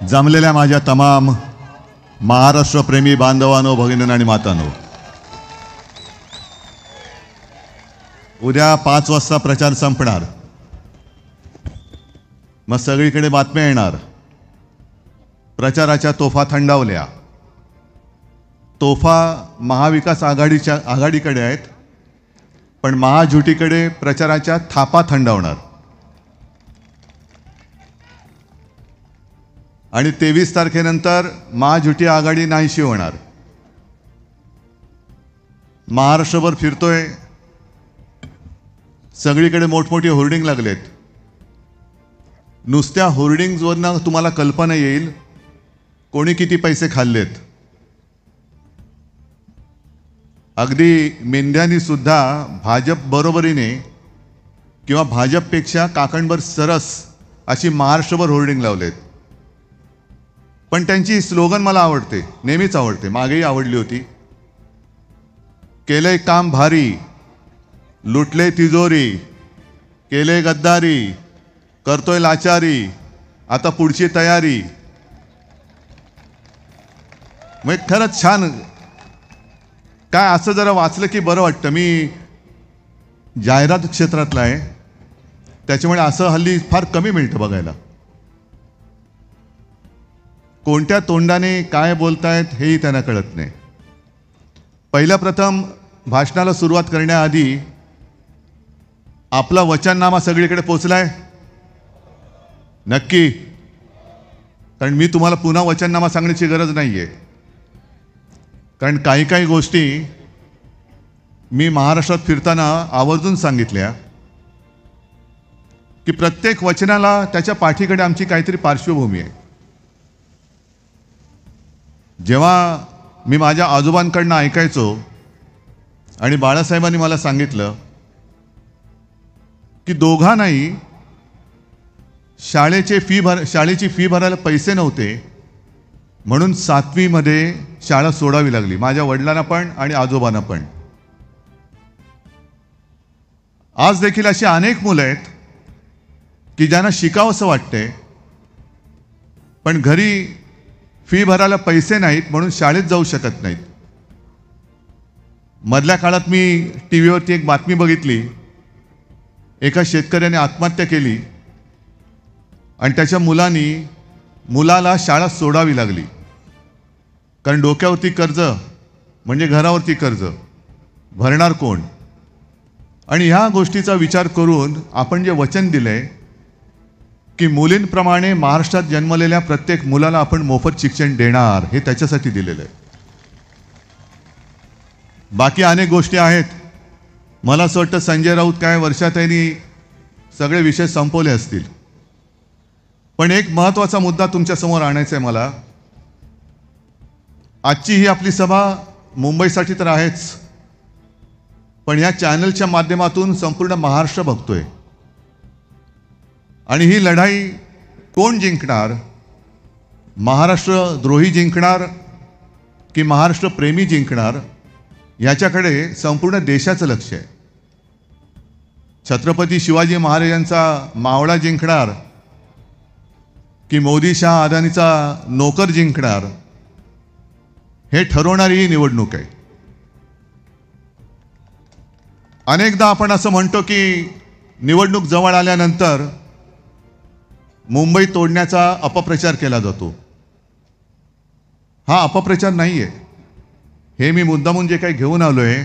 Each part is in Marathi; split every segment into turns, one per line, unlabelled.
जमलेल्या माझ्या तमाम महाराष्ट्रप्रेमी बांधवांनो, भगिनींनो आणि मातांनो, उद्या 5 वाजता प्रचार संपणार. मग सगळीकडे बातम्या येणार. प्रचाराच्या तोफा थंडावल्या. तोफा महाविकास आघाडीकडे आहेत, पण महायुतीकडे प्रचाराच्या थापा थंडावणार. आणि 23 तारखेनंतर महायुती आघाडी नाहीशी होणार. महाराष्ट्रभर फिरतोय, सगळीकडे मोठमोठी होर्डिंग लागलेत. नुसत्या होर्डिंग्जवरनं तुम्हाला कल्पना येईल कोणी किती पैसे खाल्लेत. अगदी मेंढ्यांनी सुद्धा भाजप बरोबरीने किंवा भाजपपेक्षा काकणभर सरस अशी महाराष्ट्रभर होर्डिंग लावलेत. पण त्यांची स्लोगन मला आवडते, नेहमीच आवडते, मागेही आवडली होती. केले काम भारी, लुटले तिजोरी, केले गद्दारी, करतोय लाचारी, आता पुढची तयारी. मग खरंच छान. काय असं जरा वाचलं की बरं वाटतं. मी जाहिरात क्षेत्रातला आहे, त्याच्यामुळे असं हल्ली फार कमी मिळतं बघायला. कोणत्या तोंडाने काय बोलतायत हेही त्यांना कळत नाही. पहिल्या प्रथम भाषणाला सुरुवात करण्याआधी आपला वचननामा सगळीकडे पोचलाय नक्की? कारण मी तुम्हाला पुन्हा वचननामा सांगण्याची गरज नाही आहे. कारण काही काही गोष्टी मी महाराष्ट्रात फिरताना आवर्जून सांगितल्या की प्रत्येक वचनाला त्याच्या पाठीकडे आमची काहीतरी पार्श्वभूमी आहे. जेव्हा मी माझ्या आजोबांकडनं ऐकायचो आणि बाळासाहेबांनी मला सांगितलं की दोघांनाही शाळेची फी भरायला पैसे नव्हते, म्हणून 7वी मध्ये शाळा सोडावी लागली, माझ्या वडिलांना पण आणि आजोबांना पण. आज देखील अशी अनेक मुलं आहेत की ज्यांना शिकावंसं वाटते, पण घरी फी भरायला पैसे नाहीत म्हणून शाळेत जाऊ शकत नाहीत. मधल्या काळात मी टीव्हीवरती एक बातमी बघितली. एका शेतकऱ्याने आत्महत्या केली आणि त्याच्या मुलाला शाळा सोडावी लागली. कारण डोक्यावरती कर्ज म्हणजे घरावरती कर्ज, भरणार कोण? आणि ह्या गोष्टीचा विचार करून आपण जे वचन दिलंय की मुलींप्रमाणे महाराष्ट्रात जन्मलेल्या प्रत्येक मुलाला आपण मोफत शिक्षण देणार, हे त्याच्यासाठी दिलेलं आहे. बाकी अनेक गोष्टी आहेत. मला असं वाटतं संजय राऊत काय वर्षाताईंनी सगळे विषय संपवले असतील. पण एक महत्त्वाचा मुद्दा तुमच्यासमोर आणायचा आहे मला. आजची ही आपली सभा मुंबईसाठी तर आहेच, पण या चॅनलच्या माध्यमातून संपूर्ण महाराष्ट्र बघतोय. आणि ही लढाई कोण जिंकणार? महाराष्ट्रद्रोही जिंकणार की महाराष्ट्र प्रेमी जिंकणार? याच्याकडे संपूर्ण देशाचं लक्ष आहे. छत्रपती शिवाजी महाराजांचा मावळा जिंकणार की मोदी शाह अदानीचा नोकर जिंकणार, हे ठरवणारी ही निवडणूक आहे. अनेकदा आपण असं म्हणतो की निवडणूक जवळ आल्यानंतर मुंबई तोडण्याचा अपप्रचार केला जातो. हा अपप्रचार नाही आहे. हे मी मुद्दामून जे काही घेऊन आलोय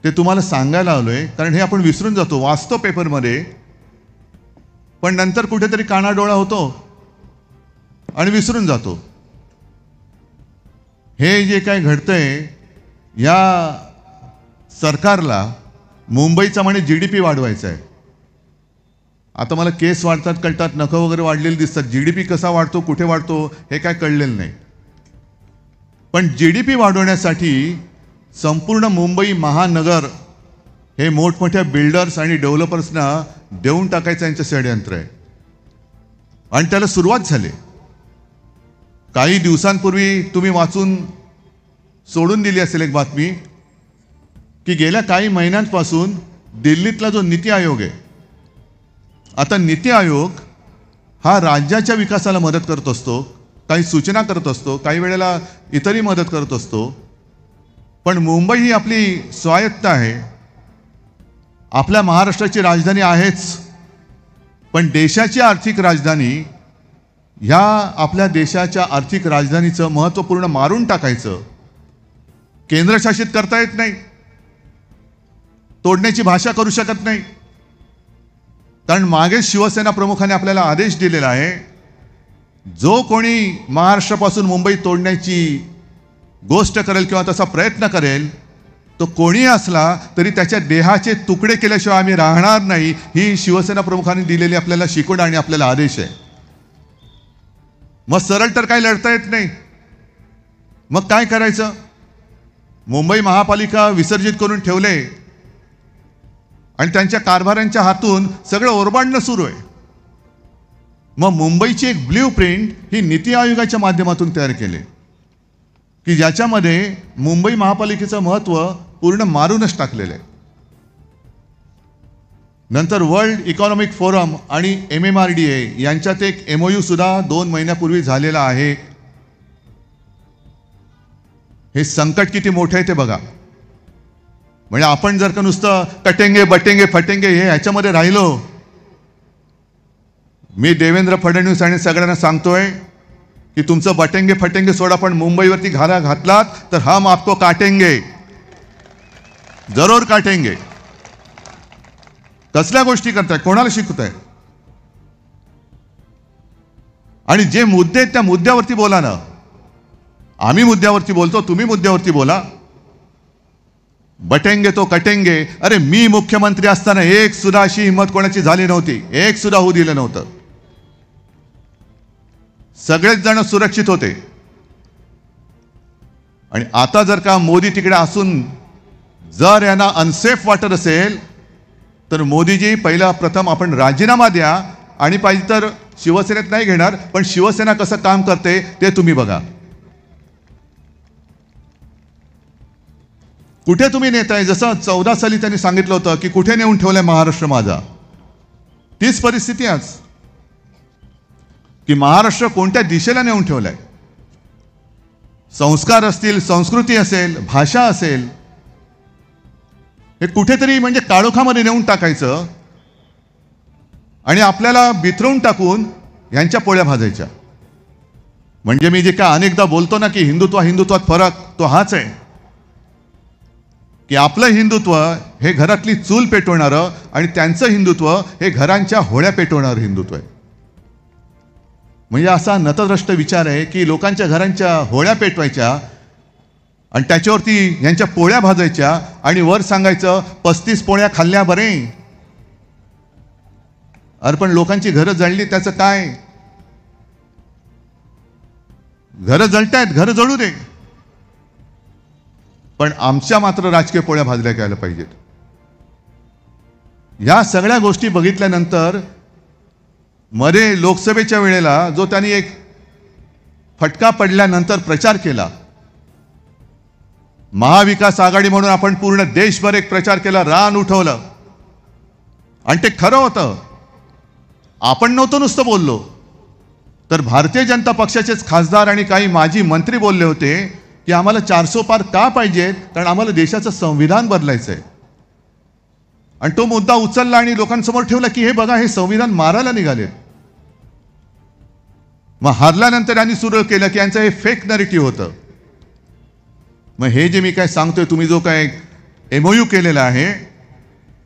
ते तुम्हाला सांगायला आलोय, कारण हे आपण विसरून जातो. वाचतो पेपरमध्ये, पण नंतर कुठेतरी कानाडोळा होतो आणि विसरून जातो. हे जे काय घडतंय, या सरकारला मुंबईचा म्हणे GDP वाढवायचा आहे. आता मला केस वाढतात कळतात, नखं वगैरे वाढलेली दिसतात. GDP कसा वाढतो, कुठे वाढतो हे काय कळलेलं नाही. पण GDP वाढवण्यासाठी संपूर्ण मुंबई महानगर हे मोठमोठ्या बिल्डर्स आणि डेव्हलपर्सना देऊन टाकायचं यांचं षडयंत्र आहे. आणि त्याला सुरुवात झाली. काही दिवसांपूर्वी तुम्ही वाचून सोडून दिली असेल एक बातमी की गेल्या काही महिन्यांपासून दिल्लीतला जो नीती आयोग आहे, आता नीती आयोग हा राज्याच्या विकासाला मदत करत असतो, काही सूचना करत असतो, काही वेळेला इतरही मदत करत असतो. पण मुंबई ही आपली स्वायत्त आहे, आपल्या महाराष्ट्राची राजधानी आहेच, पण देशाची आर्थिक राजधानी, ह्या आपल्या देशाच्या आर्थिक राजधानीचं महत्त्वपूर्ण मारून टाकायचं, केंद्रशासित करता येत नाही, तोडण्याची भाषा करू शकत नाही. कारण मागे शिवसेना प्रमुखाने आपल्याला आदेश दिलेला आहे, जो कोणी महाराष्ट्रापासून मुंबई तोडण्याची गोष्ट करेल किंवा तसा प्रयत्न करेल, तो कोणी असला तरी त्याच्या देहाचे तुकडे केल्याशिवाय आम्ही राहणार नाही, ही शिवसेना प्रमुखांनी दिलेली आपल्याला शिकवण आणि आपल्याला आदेश आहे. मग सरळ तर काही लढता येत नाही. मग काय करायचं? मुंबई महापालिका विसर्जित करून ठेवले आणि त्यांच्या कारभाऱ्यांच्या हातून सगळं ओरबाडणं सुरू आहे. मग मुंबईची एक ब्ल्यू प्रिंट ही नीती आयोगाच्या माध्यमातून तयार केली, की ज्याच्यामध्ये मुंबई महापालिकेचं महत्त्व पूर्ण मारूनच टाकलेलं आहे. नंतर वर्ल्ड इकॉनॉमिक फोरम आणि MMRDA यांच्यात एक MOU सुद्धा 2 महिन्यापूर्वी झालेला आहे. हे संकट किती मोठं आहे ते बघा. म्हणजे आपण जर का नुसतं कटेंगे बटेंगे फटेंगे हे ह्याच्यामध्ये राहिलो, मी देवेंद्र फडणवीस आणि सगळ्यांना सांगतोय की तुमचं बटेंगे फटेंगे सोडा, पण मुंबईवरती घाला घातलात तर हम आपको काटेंगे, जरूर काटेंगे. कसल्या गोष्टी करताय? कोणाला शिकवताय? आणि जे मुद्दे आहेत त्या मुद्द्यावरती बोला ना. आम्ही मुद्द्यावरती बोलतो, तुम्ही मुद्द्यावरती बोला. बटेंगे तो कटेंगे. अरे मी मुख्यमंत्री असताना एक सुद्धा अशी हिंमत कोणाची झाली नव्हती, एक सुद्धा होऊ दिलं नव्हतं. सगळेच जण सुरक्षित होते. आणि आता जर का मोदी तिकडे असून जर यांना अनसेफ वाटत असेल तर मोदीजी पहिला प्रथम आपण राजीनामा द्या, आणि पाहिजे तर शिवसेनेत नाही घेणार, पण शिवसेना कसं काम करते ते तुम्ही बघा. कुठे तुम्ही नेताय? जसं 14 साली त्यांनी सांगितलं होतं की कुठे नेऊन ठेवलंय महाराष्ट्र माझा, तीच परिस्थिती आज, की महाराष्ट्र कोणत्या दिशेला नेऊन ठेवलाय. संस्कार असतील, संस्कृती असेल, भाषा असेल, हे कुठेतरी म्हणजे काळोखामध्ये नेऊन टाकायचं आणि आपल्याला बिथरवून टाकून यांच्या पोळ्या भाजायच्या. म्हणजे मी जे काय अनेकदा बोलतो ना की हिंदुत्वात फरक, तो हाच आहे की आपलं हिंदुत्व हे घरातली चूल पेटवणारं आणि त्यांचं हिंदुत्व हे घरांच्या होळ्या पेटवणारं हिंदुत्व आहे. म्हणजे असा नतद्रष्ट विचार आहे की लोकांच्या घरांच्या होळ्या पेटवायच्या आणि त्याच्यावरती यांच्या पोळ्या भाजायच्या आणि वर सांगायचं 35 पोळ्या खाल्ल्या बरे. अरे पण लोकांची घरं जळली त्याचं काय? घरं जळतायत, घरं जळू दे, पण आमच्या मात्र राजकीय पोळ्या भाजल्या गेल्या पाहिजेत. या सगळ्या गोष्टी बघितल्यानंतर मध्ये लोकसभेच्या वेळेला जो त्यांनी एक फटका पडल्यानंतर प्रचार केला, महाविकास आघाडी म्हणून आपण पूर्ण देशभर एक प्रचार केला, रान उठवलं, आणि ते खरं होतं. आपण नव्हतं नुसतं बोललो, तर भारतीय जनता पक्षाचेच खासदार आणि काही माजी मंत्री बोलले होते की आम्हाला 400 पार का पाहिजेत, कारण आम्हाला देशाचं संविधान बदलायचं आहे. आणि तो मुद्दा उचलला आणि लोकांसमोर ठेवला की हे बघा, हे संविधान मारायला निघाले. मग हारल्यानंतर यांनी सुरू केलं की यांचं हे फेक नरेटिव्ह होतं. मग हे जे मी काय सांगतोय, तुम्ही जो काय MOU केलेला आहे,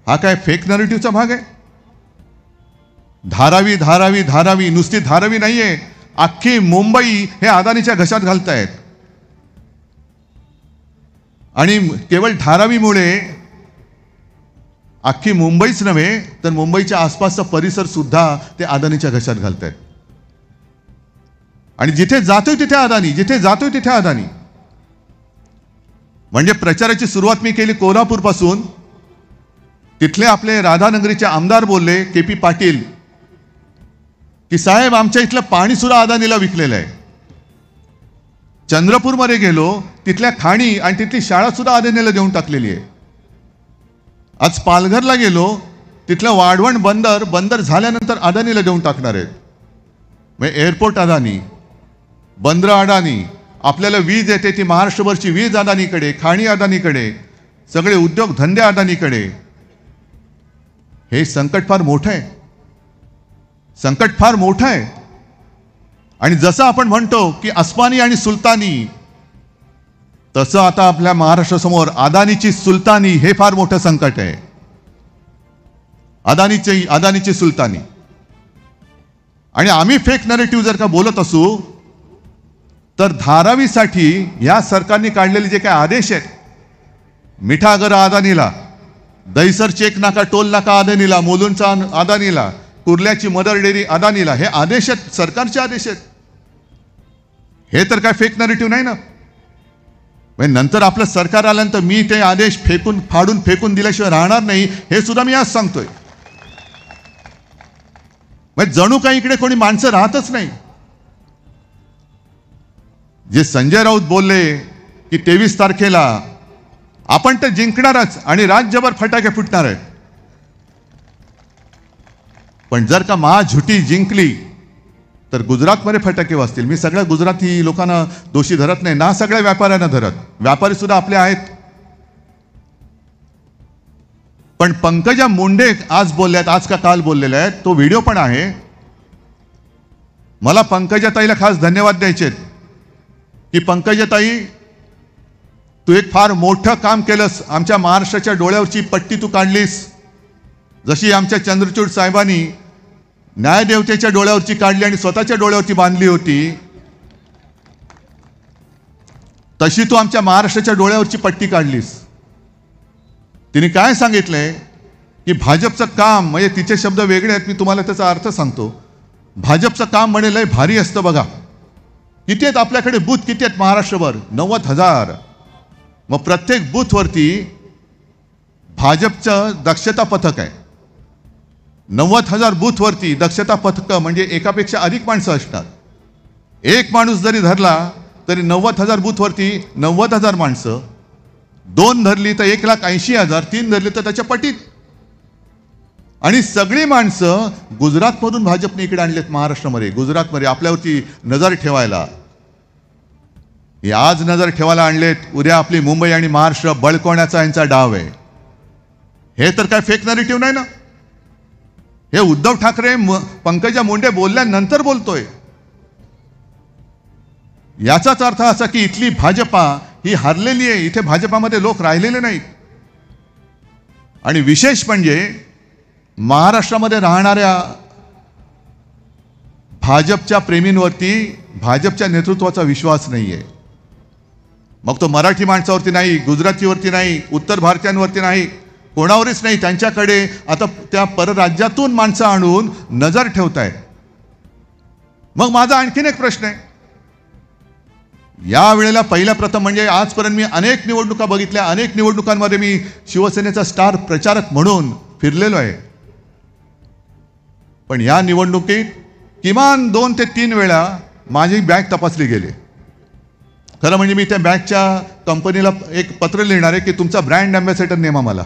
हा काय फेक नरेटिव्हचा भाग आहे? धारावी धारावी धारावी, नुसती धारावी नाहीये, अख्खी मुंबई हे अदानीच्या घशात घालतायत. आणि केवळ धारावीमुळे अख्खी मुंबईच नव्हे तर मुंबईच्या आसपासचा परिसर सुद्धा ते अदानीच्या घशात घालतायत. आणि जिथे जातोय तिथे अदानी, जिथे जातोय तिथे अदानी. म्हणजे प्रचाराची सुरुवात मी केली कोल्हापूरपासून. तिथले आपले राधानगरीचे आमदार बोलले KP पाटील की साहेब आमच्या इथलं पाणी सुद्धा अदानीला विकलेलं आहे. चंद्रपूरमध्ये गेलो, तिथल्या खाणी आणि तिथली शाळा सुद्धा अदानीला देऊन टाकलेली आहे. आज पालघरला गेलो, तिथलं वाढवण बंदर झाल्यानंतर अदानीला देऊन टाकणार आहेत. म्हणजे एअरपोर्ट अदानी, बंदरं अदानी, आपल्याला वीज येते ती महाराष्ट्रभरची वीज अदानीकडे, खाणी अदानीकडे, सगळे उद्योग धंदे अदानीकडे. हे संकट फार मोठं आहे, संकट फार मोठं आहे. आणि जसं आपण म्हणतो की अस्मानी आणि सुलतानी, तसं आता आपल्या महाराष्ट्रासमोर अदानीची सुलतानी हे फार मोठं संकट आहे. अदानीची सुलतानी. आणि आम्ही फेक नरेटिव्ह जर का बोलत असू तर धारावीसाठी या सरकारने काढलेले जे काही आदेश आहेत, मिठागरा अदानीला, दहिसर चेक नाका टोल नाका अदानीला, मुलुंडचा अदानीला, कुर्ल्याची मदर डेअरी अदानीला, हे आदेश आहेत, सरकारचे आदेश आहेत. हे तर काय फेक नरेटिव्ह नाही ना. नंतर आपलं सरकार आल्यानंतर मी ते आदेश फाडून फेकून दिल्याशिवाय राहणार नाही, हे सुद्धा मी आज सांगतोय. जणू काही इकडे कोणी माणसं राहतच नाही. जे संजय राऊत बोलले की 23 तारखेला आपण तर जिंकणारच आणि राज्यभर फटाके फुटणार आहेत. पण जर का महाझुटी जिंकली तर गुजरातमध्ये फटाके वाजतील. मी सगळ्या गुजराती लोकांना दोषी धरत नाही ना, सगळ्या व्यापाऱ्यांना धरत. व्यापारी सुद्धा आपले आहेत. पण पंकजा मुंडे आज बोलल्यात, आज का काल बोललेल्या आहेत, तो व्हिडिओ पण आहे. मला पंकजाताईला खास धन्यवाद द्यायचे की पंकजाताई, तू एक फार मोठं काम केलंस. आमच्या महाराष्ट्राच्या डोळ्यावरची पट्टी तू काढलीस. जशी आमच्या चंद्रचूड साहेबांनी न्यायदेवतेच्या डोळ्यावरची काढली आणि स्वतःच्या डोळ्यावरती बांधली होती, तशी तू आमच्या महाराष्ट्राच्या डोळ्यावरची पट्टी काढलीस. तिने काय सांगितलंय की भाजपचं काम, म्हणजे तिचे शब्द वेगळे आहेत, मी तुम्हाला त्याचा अर्थ सांगतो. भाजपचं काम म्हणे लय भारी असतं बघा. किती आहेत आपल्याकडे बूथ, किती आहेत महाराष्ट्रभर? 90,000. मग प्रत्येक बूथवरती भाजपचं दक्षता पथक आहे. 90,000 बूथवरती दक्षता पथक म्हणजे एकापेक्षा अधिक माणसं असतात. एक माणूस जरी धरला तरी 90,000 बूथवरती 90,000 माणसं. 2 धरली तर 1,80,000, 3 धरली तर त्याच्या पटीत. आणि सगळी माणसं गुजरातमधून भाजपने इकडे आणलेत महाराष्ट्रामध्ये, गुजरातमध्ये आपल्यावरती नजर ठेवायला. हे आज नजर ठेवायला आणलेत, उद्या आपली मुंबई आणि महाराष्ट्र बळकवण्याचा यांचा डाव आहे. हे तर काय फेक नरेटिव्ह नाही ना. हे उद्धव ठाकरे पंकजा मुंडे बोलल्यानंतर बोलतोय. याचाच अर्थ असा की इथली भाजपा ही हरलेली आहे. इथे भाजपामध्ये लोक राहिलेले नाहीत. आणि विशेष म्हणजे महाराष्ट्रामध्ये राहणाऱ्या भाजपच्या प्रेमींवरती भाजपच्या नेतृत्वाचा विश्वास नाहीये. मग तो मराठी माणसावरती नाही, गुजरातीवरती नाही, उत्तर भारतीयांवरती नाही, कोणावरच नाही. त्यांच्याकडे आता त्या परराज्यातून माणसं आणून नजर ठेवतायत. मग माझा आणखीन एक प्रश्न आहे. या वेळेला पहिल्या प्रथम म्हणजे आजपर्यंत मी अनेक निवडणुका बघितल्या, अनेक निवडणुकांमध्ये मी शिवसेनेचा स्टार प्रचारक म्हणून फिरलेलो आहे. पण या निवडणुकीत किमान 2 ते 3 वेळा माझी बॅग तपासली गेली. खरं म्हणजे मी त्या बॅगच्या कंपनीला एक पत्र लिहिणार आहे की तुमचा ब्रँड अँबॅसेडर नेमा मला.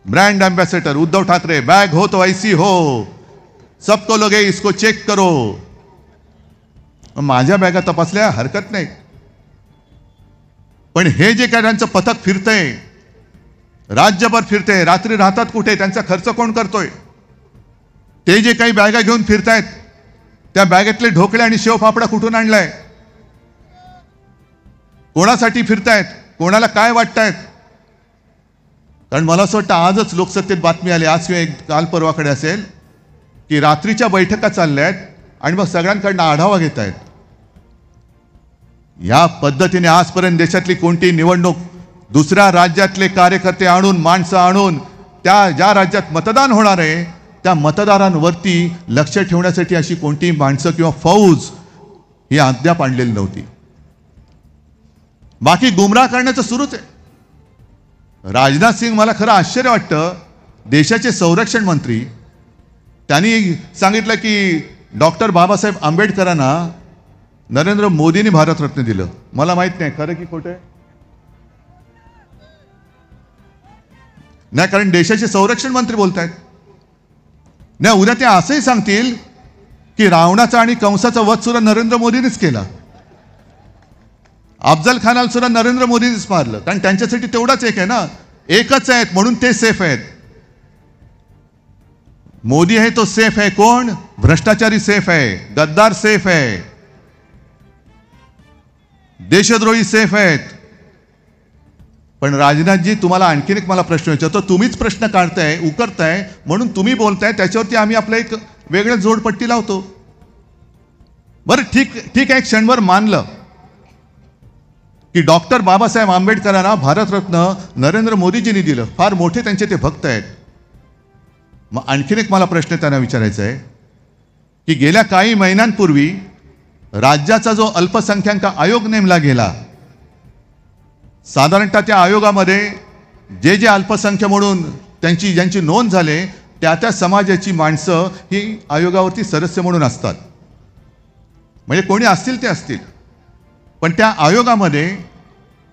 Brand ambassador Uddhav Thackeray, bag हो तो ऐसी हो, सबको लोगे इसको चेक करो. माझ्या बॅगा तपासल्या हरकत नाही. पण हे जे काय त्यांचं पथक फिरतंय, राज्यभर फिरतंय, रात्री राहतात कुठे, त्यांचा खर्च कोण करतोय? ते जे काही बॅगा घेऊन फिरतायत, त्या बॅगेतले ढोकळे आणि शेवफाफडा कुठून आणलाय? कोणासाठी फिरतायत? कोणाला काय वाटतायत? कारण मला असं वाटतं आजच लोकसत्तेत बातमी आली, आज किंवा काल परवाकडे असेल, की रात्रीच्या बैठका चालल्या आहेत आणि मग सगळ्यांकडनं आढावा घेत आहेत. या पद्धतीने आजपर्यंत देशातली कोणती निवडणूक दुसऱ्या राज्यातले कार्यकर्ते आणून, माणसं आणून, त्या ज्या राज्यात मतदान होणार आहे त्या मतदारांवरती लक्ष ठेवण्यासाठी अशी कोणती माणसं किंवा फौज ही अद्याप आणलेली नव्हती. बाकी गुमराह करण्याचं सुरूच आहे. राजनाथ सिंग, मला खरं आश्चर्य वाटतं, देशाचे संरक्षण मंत्री, त्यांनी सांगितलं की डॉक्टर बाबासाहेब आंबेडकरांना नरेंद्र मोदींनी भारतरत्न दिलं. मला माहित नाही खरं की खोटं आहे. नाही, कारण देशाचे संरक्षण मंत्री बोलतायत. नाही, उद्या ते असंही सांगतील की रावणाचा आणि कंसाचा वध सुद्धा नरेंद्र मोदींनीच केला, अफजल खानाला सुद्धा नरेंद्र मोदींनीच मारलं, कारण त्यांच्यासाठी तेवढाच एक आहे ना, एकच आहेत म्हणून ते सेफ आहेत. मोदी आहे तो सेफ आहे, कोण? भ्रष्टाचारी सेफ आहे, गद्दार सेफ आहे, देशद्रोही सेफ आहेत. पण राजनाथजी, तुम्हाला आणखीन एक मला प्रश्न विचारतो. तुम्हीच प्रश्न काढताय, उकरताय, म्हणून तुम्ही बोलताय, त्याच्यावरती आम्ही आपलं एक वेगळं जोडपट्टी लावतो. बरं, ठीक आहे, क्षणभर मानलं की डॉक्टर बाबासाहेब आंबेडकरांना भारतरत्न नरेंद्र मोदीजींनी दिलं, फार मोठे त्यांचे ते भक्त आहेत. मग आणखीन एक मला प्रश्न त्यांना विचारायचा आहे की गेल्या काही महिन्यांपूर्वी राज्याचा जो अल्पसंख्याक आयोग नेमला गेला, साधारणतः त्या आयोगामध्ये जे अल्पसंख्य म्हणून ज्यांची नोंद झाले त्या समाजाची माणसं ही आयोगावरती सदस्य म्हणून असतात. म्हणजे कोणी असतील ते असतील, पण त्या आयोगामध्ये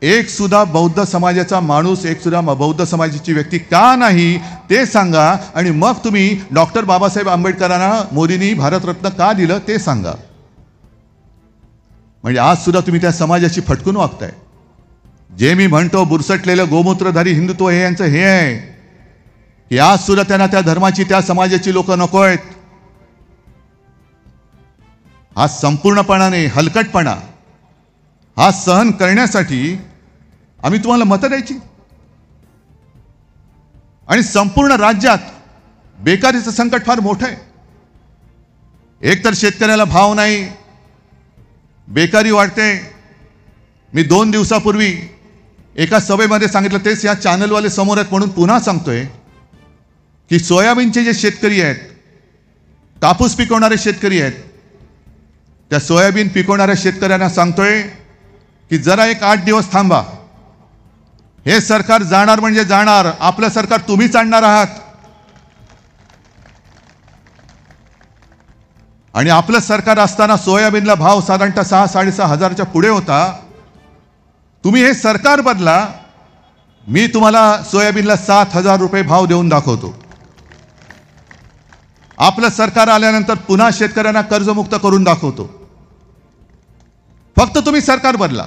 एक सुद्धा बौद्ध समाजाचा माणूस, एक सुद्धा बौद्ध समाजाची व्यक्ती का नाही ते सांगा, आणि मग तुम्ही डॉक्टर बाबासाहेब आंबेडकरांना मोदींनी भारतरत्न का दिलं ते सांगा. म्हणजे आज सुद्धा तुम्ही त्या समाजाची फटकून वागताय. जे मी म्हणतो बुरसटलेलं गोमूत्रधारी हिंदुत्व हे यांचं हे आहे की आज सुद्धा त्यांना त्या धर्माची, त्या समाजाची लोक नको आहेत. हा संपूर्णपणाने हलकटपणा, हा सहन करण्यासाठी आम्ही तुम्हाला मतं द्यायची. आणि संपूर्ण राज्यात बेकारीचं संकट फार मोठं आहे. एकतर शेतकऱ्याला भाव नाही, बेकारी वाढते. मी 2 दिवसापूर्वी एका सभेमध्ये सांगितलं, तेच या चॅनलवाले समोर आहेत म्हणून पुन्हा सांगतोय की सोयाबीनचे जे शेतकरी आहेत, कापूस पिकवणारे शेतकरी आहेत, त्या सोयाबीन पिकवणाऱ्या शेतकऱ्यांना सांगतोय की जरा एक 8 दिवस थांबा. हे सरकार जाणार म्हणजे जाणार, आपलं सरकार तुम्हीच आणणार आहात. आणि आपलं सरकार असताना सोयाबीनला भाव साधारणतः 6-6.5 हजाराच्या पुढे होता. तुम्ही हे सरकार बदला, मी तुम्हाला सोयाबीनला 7,000 रुपये भाव देऊन दाखवतो. आपलं सरकार आल्यानंतर पुन्हा शेतकऱ्यांना कर्जमुक्त करून दाखवतो. फक्त तुम्ही सरकार बदला.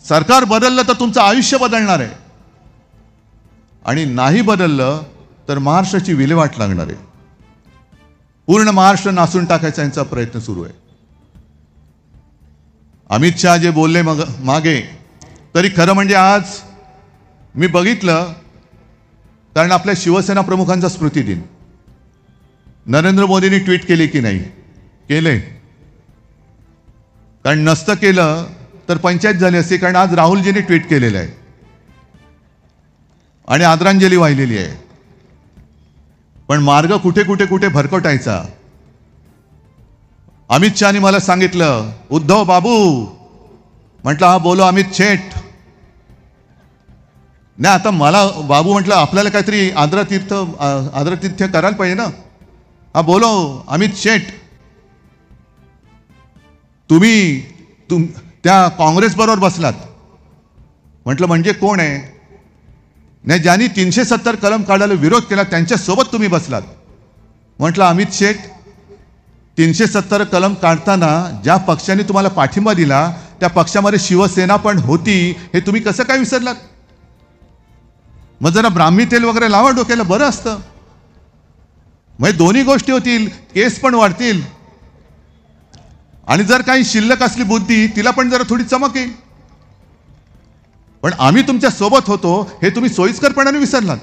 सरकार बदललं तर तुमचं आयुष्य बदलणार आहे, आणि नाही बदललं तर महाराष्ट्राची विल्हेवाट लागणार आहे. पूर्ण महाराष्ट्र नासून टाकायचा यांचा प्रयत्न सुरू आहे. अमित शहा जे बोलले मागे, तरी खरं म्हणजे आज मी बघितलं, कारण आपल्या शिवसेना प्रमुखांचा स्मृती दिन नरेंद्र मोदींनी ट्विट केले की नाही? केले. कारण नसतं केलं तर पंचायत झाली असती, कारण आज राहुलजींनी ट्विट केलेलं आहे आणि आदरांजली वाहिलेली आहे. पण मार्ग कुठे कुठे कुठे भरकटायचा. अमित शहानी मला सांगितलं, उद्धव बाबू, म्हटलं हा बोलो अमित शेठ. नाही, आता मला बाबू म्हटलं, आपल्याला काहीतरी आदरातिथ्य करायला पाहिजे ना. हा बोलो अमित शेठ. तुम्ही त्या काँग्रेस बरोबर बसलात. म्हटलं म्हणजे कोण आहे? नाही, ज्यांनी 370 कलम काढायला विरोध केला त्यांच्यासोबत तुम्ही बसलात. म्हटलं अमित शेठ, 370 कलम काढताना ज्या पक्षाने तुम्हाला पाठिंबा दिला त्या पक्षामध्ये शिवसेना पण होती, हे तुम्ही कसं काय विसरलात? मग जरा ब्राह्मी तेल वगैरे लावा डोक्याला, बरं असतं. म्हणजे दोन्ही गोष्टी होतील, केस पण वाढतील, आणि जर काही शिल्लक असली बुद्धी तिला पण जरा थोडी चमक येईल. पण आम्ही तुमच्या सोबत होतो हे तुम्ही सोयीस्करपणाने विसरलात.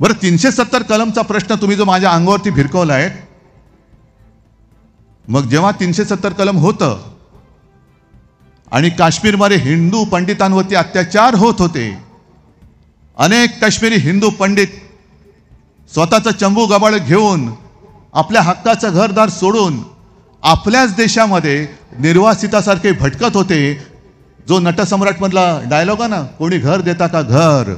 बरं, 370 कलमचा प्रश्न तुम्ही जो माझ्या अंगावरती भिरकवला आहे, मग जेव्हा 370 कलम होतं आणि काश्मीरमध्ये हिंदू पंडितांवरती अत्याचार होत होते, अनेक काश्मीरी हिंदू पंडित स्वतःचं चंबू गबाळ घेऊन आपल्या हक्काचं घरदार सोडून आपल्याच देशामध्ये निर्वासितासारखे भटकत होते. जो नटसम्राट मधला डायलॉग आहे ना, कोणी घर देता का घर,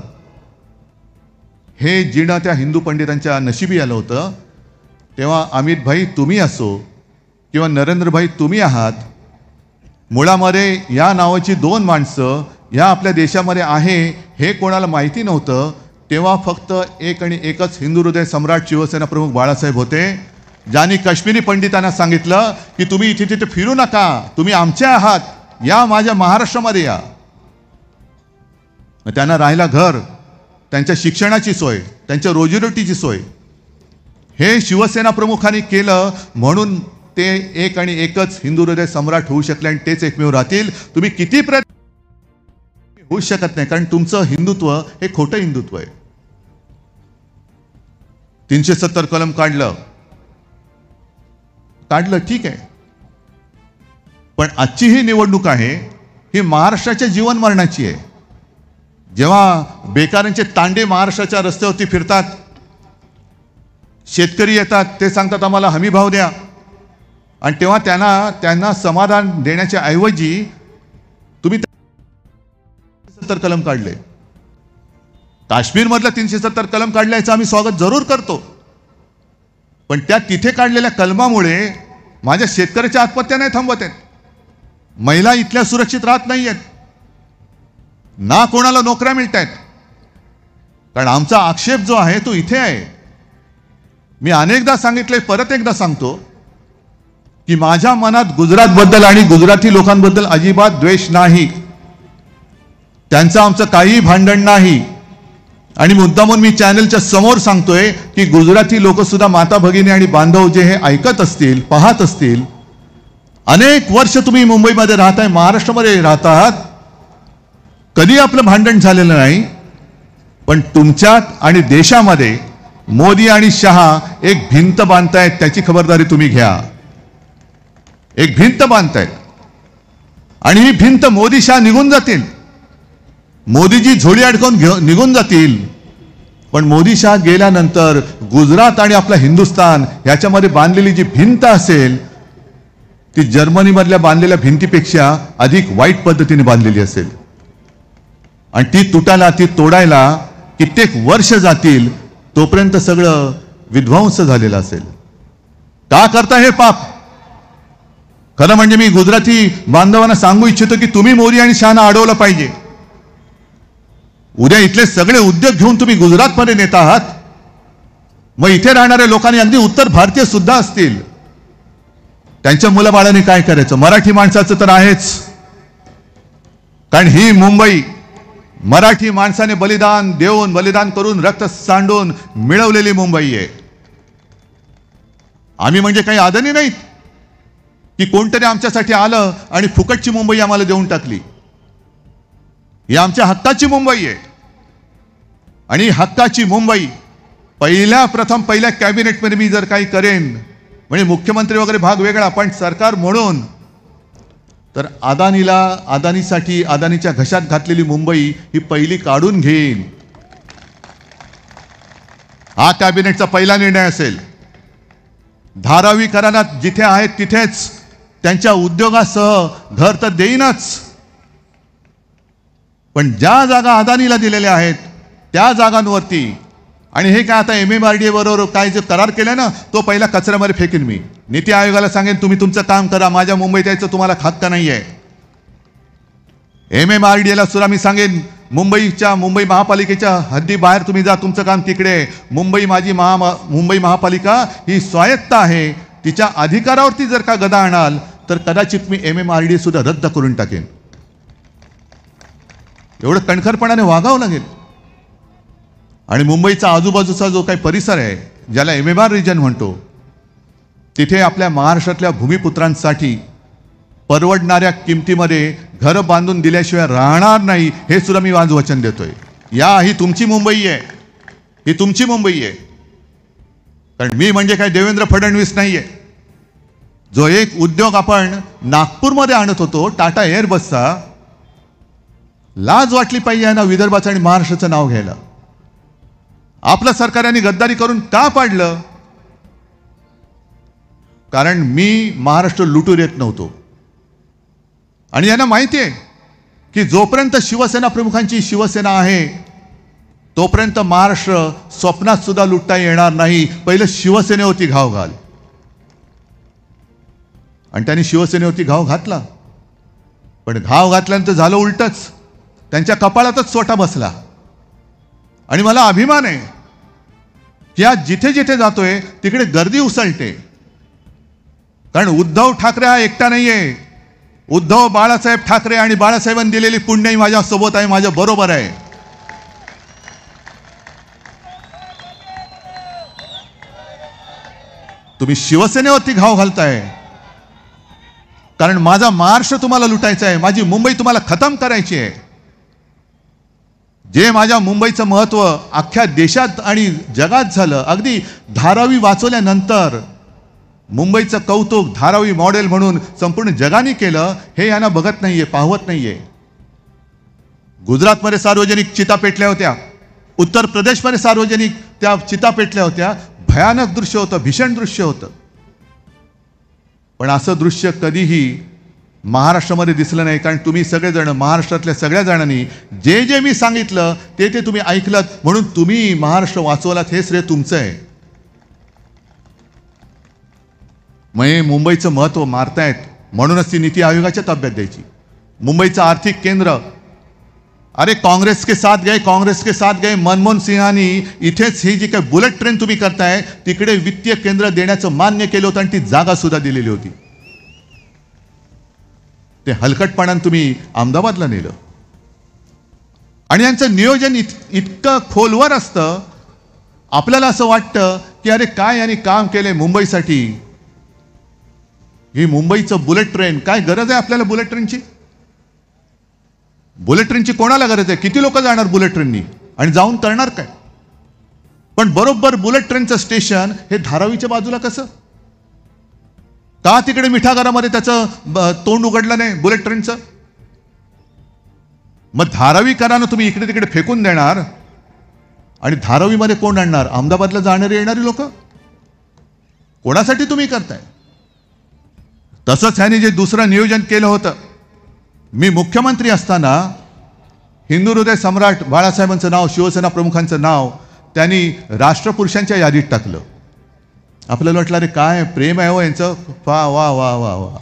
हे जिणं त्या हिंदू पंडितांच्या नशिबी आलं होतं. तेव्हा अमित भाई तुम्ही असो किंवा नरेंद्र भाई तुम्ही आहात, मुळामध्ये या नावाची 2 माणसं या आपल्या देशामध्ये आहे हे कोणाला माहिती नव्हतं. तेव्हा फक्त एक आणि एकच हिंदू हृदय सम्राट शिवसेना प्रमुख बाळासाहेब होते, ज्यांनी काश्मीरी पंडितांना सांगितलं की तुम्ही इथे तिथे फिरू नका, तुम्ही आमचे आहात, या माझ्या महाराष्ट्रामध्ये या. त्यांना राहायला घर, त्यांच्या शिक्षणाची सोय, त्यांच्या रोजीरोटीची सोय हे शिवसेना प्रमुखांनी केलं, म्हणून ते एक आणि एकच हिंदू हृदय सम्राट होऊ शकले आणि तेच एकमेव राहतील. तुम्ही किती प्रयत्न होऊ शकत नाही, कारण तुमचं हिंदुत्व हे खोटं हिंदुत्व आहे. 370 कलम काढलं ठीक आहे, पण आजची ही निवडणूक आहे ही महाराष्ट्राच्या जीवन मरणाची आहे. जेव्हा बेकारांचे तांडे महाराष्ट्राच्या रस्त्यावरती फिरतात, शेतकरी येतात, ते सांगतात आम्हाला हमी भाव द्या, आणि तेव्हा त्यांना समाधान देण्याच्या ऐवजी तुम्ही 370 कलम काढले. काश्मीरमधलं 370 कलम काढल्याचं आम्ही स्वागत जरूर करतो, पण त्या तिथे काढलेल्या कलमामुळे माझ्या शेतकऱ्याच्या आत्महत्या नाही थांबवत आहेत, महिला इथल्या सुरक्षित राहत नाही आहेत, ना कोणाला नोकऱ्या मिळत आहेत. कारण आमचा आक्षेप जो आहे तो इथे आहे. मी अनेकदा सांगितले, परत एकदा सांगतो की माझ्या मनात गुजरातबद्दल आणि गुजराती लोकांबद्दल अजिबात द्वेष नाही, त्यांचं आमचं काही भांडण नाही. आणि मुद्दामून मी चॅनलच्या समोर सांगतोय की गुजराती लोक सुद्धा माता भगिनी आणि बांधव जे हे ऐकत असतील, पाहत असतील, अनेक वर्ष तुम्ही मुंबईमध्ये राहताय, महाराष्ट्रामध्ये राहतात, कधी आपलं भांडण झालेलं नाही, पण तुमच्यात आणि देशामध्ये मोदी आणि शहा एक भिंत बांधतायत, त्याची खबरदारी तुम्ही घ्या. एक भिंत बांधतायत आणि ही भिंत मोदी शहा निघून जातील, मोदीजी झोळी अडकवून निघून जातील, पण मोदी शहा गेल्यानंतर गुजरात आणि आपला हिंदुस्थान याच्यामध्ये बांधलेली जी भिंत असेल ती जर्मनीमधल्या बांधलेल्या भिंतीपेक्षा अधिक वाईट पद्धतीने बांधलेली असेल, आणि ती तुटायला, ती तोडायला कित्येक वर्ष जातील, तोपर्यंत सगळं विध्वंस झालेलं असेल. का करता हे पाप? खरं म्हणजे मी गुजराती बांधवांना सांगू इच्छितो की तुम्ही मोदी आणि शहाना अडवलं पाहिजे. उद्या इथले सगळे उद्योग घेऊन तुम्ही गुजरातमध्ये नेत आहात, मग इथे राहणाऱ्या लोकांनी, अगदी उत्तर भारतीय सुद्धा असतील, त्यांच्या मुलाबाळांनी काय करायचं? मराठी माणसाचं तर आहेच, कारण ही मुंबई मराठी माणसाने बलिदान देऊन, बलिदान करून, रक्त सांडून मिळवलेली मुंबई आहे. आम्ही म्हणजे काही अदानी नाहीत की कोणतरी आमच्यासाठी आलं आणि फुकटची मुंबई आम्हाला देऊन टाकली. ही आमच्या हक्काची मुंबई आहे, आणि हक्काची मुंबई पहिल्या कॅबिनेटमध्ये मी जर काही करेन, म्हणजे मुख्यमंत्री वगैरे भाग वेगळा, पण सरकार म्हणून तर अदानीसाठी अदानीच्या घशात घातलेली मुंबई ही पहिली काढून घेईन. हा कॅबिनेटचा पहिला निर्णय असेल. धारावी करारात जिथे आहेत तिथेच त्यांच्या उद्योगासह घर तर देईनच, पण ज्या जागा अदानीला दिलेल्या आहेत त्या जागांवरती, आणि हे काय आता MMRDA बरोबर काय जे करार केले ना, तो पहिला कचऱ्यामध्ये फेकीन मी. नीती आयोगाला सांगेन तुम्ही तुमचं काम करा, माझ्या मुंबईत यायचं तुम्हाला हक्क नाहीये. MMRDAला सुद्धा मी सांगेन, मुंबई महापालिकेच्या हद्दीबाहेर तुम्ही जा, तुमचं काम तिकडे. मुंबई महापालिका ही स्वायत्त आहे, तिच्या अधिकारावरती जर का गदा आणाल तर कदाचित मी MMRDA सुद्धा रद्द करून टाकेन. एवढं कणखरपणाने वागावं लागेल. आणि मुंबईचा आजूबाजूचा जो काही परिसर आहे, ज्याला MMR रिजन म्हणतो, तिथे आपल्या महाराष्ट्रातल्या भूमिपुत्रांसाठी परवडणाऱ्या किमतीमध्ये घरं बांधून दिल्याशिवाय राहणार नाही, हे सुद्धा मी आज वचन देतोय. ही तुमची मुंबई आहे, ही तुमची मुंबई आहे. कारण मी म्हणजे काय देवेंद्र फडणवीस नाहीये. जो एक उद्योग आपण नागपूरमध्ये आणत होतो, टाटा एअरबसचा, लाज वाटली पाहिजे ना विदर्भाचं आणि महाराष्ट्राचं नाव घ्यायला. आपलं सरकारने गद्दारी करून का पाडलं? कारण मी महाराष्ट्र लुटू देत नव्हतो, आणि यांना माहिती आहे की जोपर्यंत शिवसेना प्रमुखांची शिवसेना आहे तोपर्यंत महाराष्ट्र स्वप्नात सुद्धा लुटता येणार नाही. पहिलं शिवसेनेवरती घाव घाल, आणि त्यांनी शिवसेनेवरती घाव घातला, पण घाव घातल्यानंतर झालं उलटच, त्यांच्या कपाळातच सोटा बसला. आणि मला अभिमान आहे की आज जिथे जिथे जातोय तिकडे गर्दी उसळते. कारण उद्धव ठाकरे हा एकटा नाहीये. उद्धव बाळासाहेब ठाकरे आणि बाळासाहेबांनी दिलेली पुण्याई माझ्या सोबत आहे, माझ्या बरोबर आहे. तुम्ही शिवसेनेवरती घाव घालताय कारण माझा महाराष्ट्र तुम्हाला लुटायचा आहे, माझी मुंबई तुम्हाला खतम करायची आहे. जे माझ्या मुंबईचं महत्त्व अख्ख्या देशात आणि जगात झालं, अगदी धारावी वाचवल्यानंतर मुंबईचं कौतुक धारावी मॉडेल म्हणून संपूर्ण जगाने केलं, हे यांना बघत नाहीये, पाहवत नाहीये. गुजरातमध्ये सार्वजनिक चिता पेटल्या होत्या, उत्तर प्रदेशमध्ये सार्वजनिक त्या चिता पेटल्या होत्या. भयानक दृश्य होतं, भीषण दृश्य होतं. पण असं दृश्य कधीही महाराष्ट्रामध्ये दिसलं नाही. कारण तुम्ही सगळेजण, महाराष्ट्रातल्या सगळ्या जणांनी जे जे मी सांगितलं ते ते तुम्ही ऐकलं, म्हणून तुम्ही महाराष्ट्र वाचवलात, हे श्रेय तुमचं आहे. मग मुंबईचं महत्त्व मारतायत, म्हणूनच ती नीती आयोगाच्या ताब्यात द्यायची. मुंबईचं आर्थिक केंद्र, अरे काँग्रेस के साथ गए मनमोहन सिंहांनी इथेच ही जी काही बुलेट ट्रेन तुम्ही करताय तिकडे वित्तीय केंद्र देण्याचं मान्य केलं होतं आणि ती जागा सुद्धा दिलेली होती. ते हलकटपणाने तुम्ही अहमदाबादला नेलं. आणि यांचं नियोजन इतकं खोलवर असतं, आपल्याला असं वाटतं की अरे काय यांनी काम केलंय मुंबईसाठी. ही मुंबईचं बुलेट ट्रेन, काय गरज आहे आपल्याला बुलेट ट्रेनची? बुलेट ट्रेनची कोणाला गरज आहे? किती लोक जाणार बुलेट ट्रेननी आणि जाऊन करणार काय? पण बरोबर बुलेट ट्रेनचं स्टेशन हे धारावीच्या बाजूला कसं? का तिकडे मिठागरामध्ये त्याचं तोंड उघडलं नाही बुलेट ट्रेनचं? मग धारावीकरांना तुम्ही इकडे तिकडे फेकून देणार आणि धारावीमध्ये कोण आणणार? अहमदाबादला जाणारी येणारी लोक. कोणासाठी तुम्ही करताय? तसंच ह्याने जे दुसरं नियोजन केलं होतं, मी मुख्यमंत्री असताना हिंदू हृदय सम्राट बाळासाहेबांचं नाव, शिवसेना प्रमुखांचं नाव त्यांनी राष्ट्रपुरुषांच्या यादीत टाकलं. आपल्याला वाटलं अरे काय प्रेम आहे हो यांचं, वा वा वा वा वा.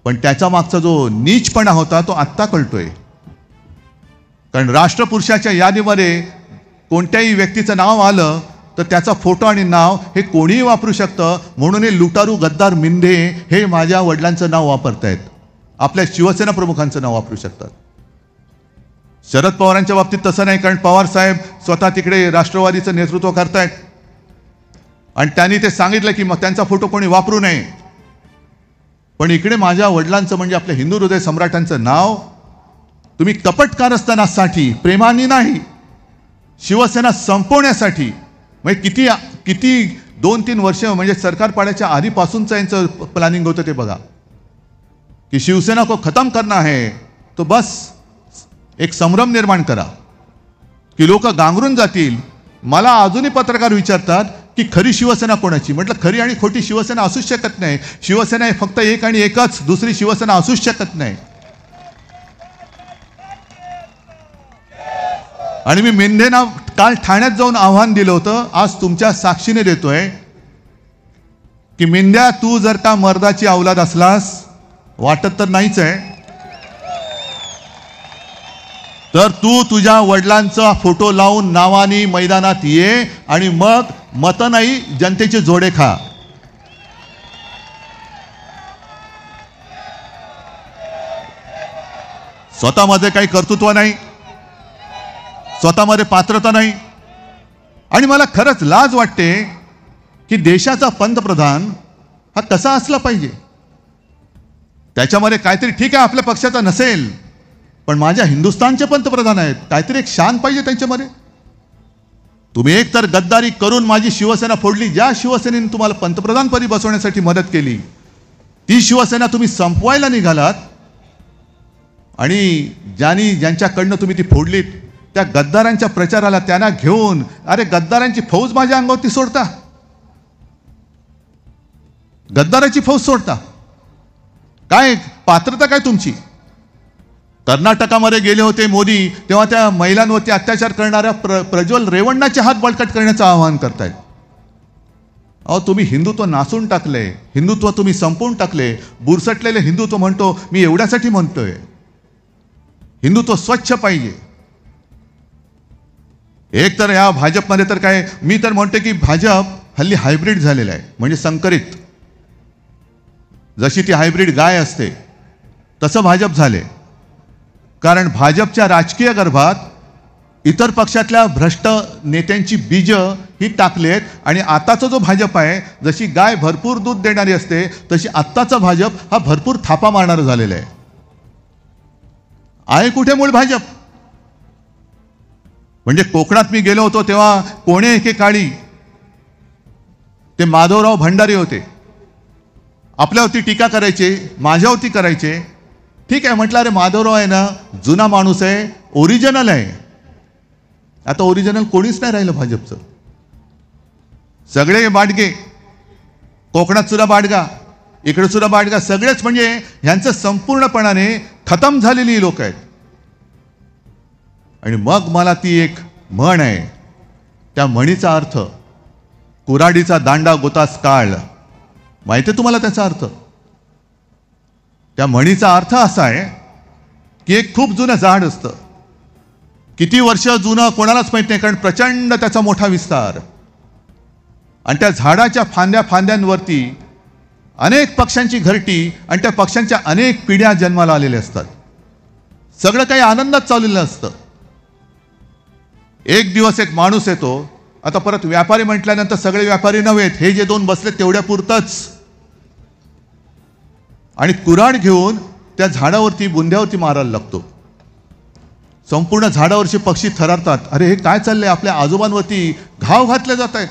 पण त्याच्या मागचा जो नीचपणा होता तो आत्ता कळतोय. कारण राष्ट्रपुरुषाच्या यादीमध्ये कोणत्याही व्यक्तीचं नाव आलं तर त्याचा फोटो आणि नाव हे कोणीही वापरू शकतं. म्हणून हे लुटारू गद्दार मिंधे हे माझ्या वडिलांचं नाव वापरतायत, आपल्या शिवसेना प्रमुखांचं नाव वापरू शकतात. शरद पवारांच्या बाबतीत तसं नाही, कारण पवार साहेब स्वतः तिकडे राष्ट्रवादीचं नेतृत्व करतायत आणि त्यांनी ते सांगितलं की मग त्यांचा फोटो कोणी वापरू नये. पण इकडे माझ्या वडिलांचं म्हणजे आपल्या हिंदू हृदय सम्राटांचं नाव तुम्ही कपट कारस्थानासाठी, प्रेमाने नाही, शिवसेना संपवण्यासाठी, म्हणजे किती किती 2-3 वर्ष म्हणजे सरकार पाड्याच्या आधीपासूनचं यांचं प्लॅनिंग होतं ते बघा. कि शिवसेना को खत्म करना है तो बस एक संभ्रम निर्माण करा की लोक गांगरून जातील. मला अजूनही पत्रकार विचारतात की खरी शिवसेना कोणाची? म्हटलं खरी आणि खोटी शिवसेना असूच शकत नाही. शिवसेना हे फक्त एक आणि एकच, दुसरी शिवसेना असूच शकत नाही. आणि मी मेंढेंना काल ठाण्यात जाऊन आव्हान दिलं होतं, आज तुमच्या साक्षीने देतोय की मेंढ्या, तू जर का मर्दाची औलाद असलास, वाटत तर नाहीच आहे, तर तू तुझ्या वडिलांचा फोटो लावून नावानी मैदानात ये आणि मग मत नाही जनतेचे जोडे खा. स्वतःमध्ये काही कर्तृत्व नाही, स्वतःमध्ये पात्रता नाही. आणि मला खरंच लाज वाटते की देशाचा पंतप्रधान हा कसा असला पाहिजे. त्याच्यामध्ये काहीतरी, ठीक आहे आपल्या पक्षाचा नसेल, पण माझ्या हिंदुस्थानचे पंतप्रधान आहेत, काहीतरी एक शान पाहिजे त्यांच्यामध्ये. तुम्ही एक तर गद्दारी करून माझी शिवसेना फोडली. ज्या शिवसेनेने तुम्हाला पंतप्रधानपदी बसवण्यासाठी मदत केली ती शिवसेना तुम्ही संपवायला निघालात. आणि ज्यांच्याकडनं तुम्ही ती फोडलीत त्या गद्दारांच्या प्रचाराला त्यांना घेऊन, अरे गद्दारांची फौज माझ्या अंगावरती सोडता, गद्दाराची फौज सोडता. काय पात्रता काय तुमची? कर्नाटकामध्ये गेले होते मोदी, तेव्हा त्या महिलांवरती अत्याचार करणाऱ्या प्रज्वल रेवण्णाचे हात बळकट करण्याचं आवाहन करतायत. अहो तुम्ही हिंदुत्व नासून टाकले, हिंदुत्व तुम्ही संपवून टाकले. बुरसटलेले हिंदुत्व म्हणतो मी एवढ्यासाठी म्हणतोय, हिंदुत्व स्वच्छ पाहिजे. एक तर या भाजपमध्ये तर काय, मी तर म्हणतो की भाजप हल्ली हायब्रिड झालेलं आहे, म्हणजे संकरित. जशी ती हायब्रिड गाय असते तसं भाजप झाले. कारण भाजपच्या राजकीय गर्भात इतर पक्षातल्या भ्रष्ट नेत्यांची बीजं ही टाकलेत आणि आताचा जो भाजप आहे, जशी गाय भरपूर दूध देणारी असते तशी आत्ताचा भाजप हा भरपूर थापा मारणारा झालेला आहे. आहे कुठे मूळ भाजप? म्हणजे कोकणात मी गेलो होतो तेव्हा कोणे एकेकाळी ते माधवराव भंडारी होते, आपल्यावरती टीका करायचे, माझ्यावरती करायचे. ठीक आहे म्हटलं, अरे माधवराव आहे ना, जुना माणूस आहे, ओरिजिनल आहे. आता ओरिजिनल कोणीच नाही राहिलं भाजपचं. सगळे बाडगे, कोकणात सुद्धा बाडगा, इकडे सुद्धा बाडगा, सगळेच म्हणजे ह्यांचं संपूर्णपणाने खतम झालेली लोक आहेत. आणि मग मला ती एक म्हण आहे, त्या म्हणीचा अर्थ, कुऱ्हाडीचा दांडा गोतास काळ, माहिती आहे तुम्हाला त्याचा अर्थ? त्या म्हणीचा अर्थ असा आहे की एक खूप जुनं झाड असतं, किती वर्ष जुनं कोणालाच माहित नाही, कारण प्रचंड त्याचा मोठा विस्तार, आणि त्या झाडाच्या फांद्यांवरती अनेक पक्ष्यांची घरटी आणि त्या पक्ष्यांच्या अनेक पिढ्या जन्माला आलेल्या असतात. सगळं काही आनंदात चाललेलं असतं. एक दिवस एक माणूस येतो, आता परत व्यापारी म्हटल्यानंतर सगळे व्यापारी नव्हेत, हे जे दोन बसले तेवढ्या पुरतच, आणि कुऱ्हाड घेऊन त्या झाडावरती बुंद्यावरती मारायला लागतो. संपूर्ण झाडावरचे पक्षी थरारतात, अरे हे काय चाललंय, आपल्या आजोबांवरती घाव घातले जात आहेत.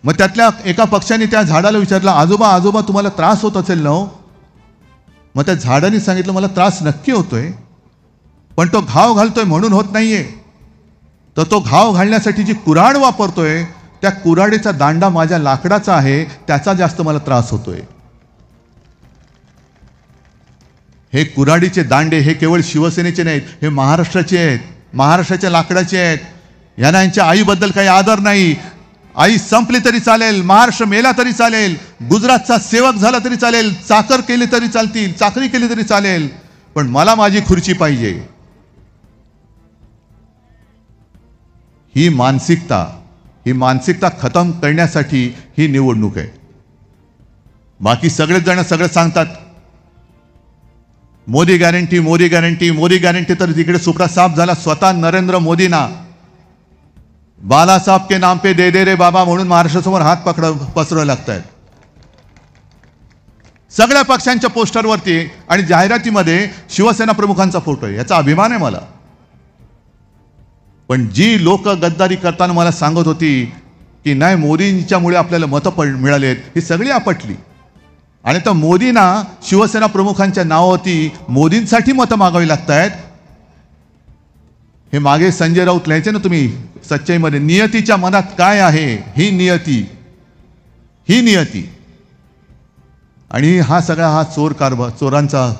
मग त्यातल्या एका पक्षाने त्या झाडाला विचारलं, आजोबा तुम्हाला त्रास होत असेल ना हो? मग त्या झाडाने सांगितलं, मला त्रास नक्की होतोय, पण तो घाव घालतोय म्हणून होत नाहीये, तर तो घाव घालण्यासाठी जी कुऱ्हाड वापरतोय त्या कुऱ्हाडीचा दांडा माझ्या लाकडाचा आहे, त्याचा जास्त मला त्रास होतोय. हे कुऱ्हाडीचे दांडे हे केवळ शिवसेनेचे नाहीत, हे महाराष्ट्राचे आहेत, महाराष्ट्राच्या लाकडाचे आहेत. यांना यांच्या आईबद्दल काही आदर नाही. आई संपली तरी चालेल, महाराष्ट्र मेला तरी चालेल, गुजरातचा सेवक झाला तरी चालेल, चाकर केली तरी चालतील, चाकरी केली तरी चालेल, पण मला माझी खुर्ची पाहिजे. ही मानसिकता खतम करण्यासाठी ही निवडणूक आहे. बाकी सगळेच जण सगळं सांगतात, Modi guarantee Modi guarantee Modi guarantee, तर तिकडे सुपडा साफ झाला. स्वतः नरेंद्र मोदींना बाला साहब के नाम पे दे दे रे बाबा म्हणून महाराष्ट्रासमोर हात पसरवावे लागत आहेत. सगळ्या पक्षांच्या पोस्टरवरती आणि जाहिरातीमध्ये शिवसेना प्रमुखांचा फोटो आहे, याचा अभिमान आहे मला. पण जी लोक गद्दारी करताना मला सांगत होती की नाही मोदींच्यामुळे आपल्याला मतं मिळालेत, ही सगळी आपटली. आणि तर मोदींना शिवसेना प्रमुखांच्या नावावरती मोदींसाठी मतं मागावी लागत आहेत. हे मागे संजय राऊत लिहायचे ना तुम्ही सच्चाईमध्ये, नियतीच्या मनात काय आहे, ही नियती. आणि हा सगळा चोरांचा